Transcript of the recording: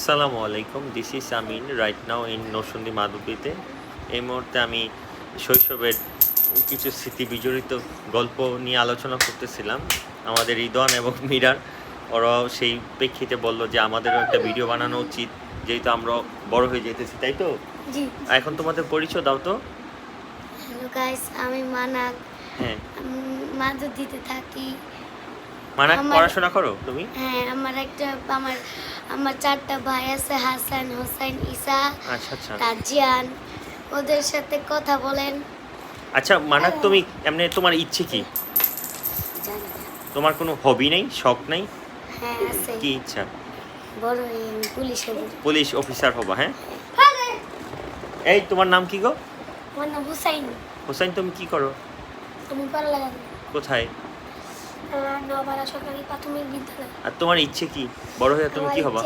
আসসালামু আলাইকুম, this is Amin right now in Narsingdi মাধবীতে। এই মুহূর্তে আমি শৈশবের কিছু স্মৃতি বিজড়িত গল্প নিয়ে আলোচনা করতেছিলাম। আমাদের রিদওয়ান এবং মীরার ওরাও সেই প্রেক্ষিতে বলল যে আমাদেরও একটা ভিডিও বানানো উচিত, যেহেতু আমরা বড় হয়ে যেতেছি, তাই তো? জি। এখন তোমাদের পরিচয় দাও তো। হ্যালো গাইস, আমি মানাক। হ্যাঁ, মাধুরীতে থাকি। মানাক, আমার- পড়াশোনা করো তুমি? হ্যাঁ, আমার আমার 4টা ভাই আছে, হাসান, হোসেন, ঈসা, আচ্ছা আচ্ছা। তাজিয়ান। ওদের সাথে কথা বলেন। আচ্ছা মানাক, তুমি এমনি তোমার ইচ্ছে কি? জানি না। তোমার কোনো হবি নেই, শখ নেই? হ্যাঁ আছে, কি ইচ্ছা? বড় হয়ে আমি পুলিশ হব। পুলিশ অফিসার হবা? হ্যাঁ। এই তোমার নাম কি গো? আমার নাম হুসাইন। হোসেন, তুমি কি করো? আমি পাল্লা গান। কোথায়? নবারা সরকারি প্রাথমিক বিদ্যালয়। আর তোমার ইচ্ছে কি? বড় হয়ে তুমি কি হবা?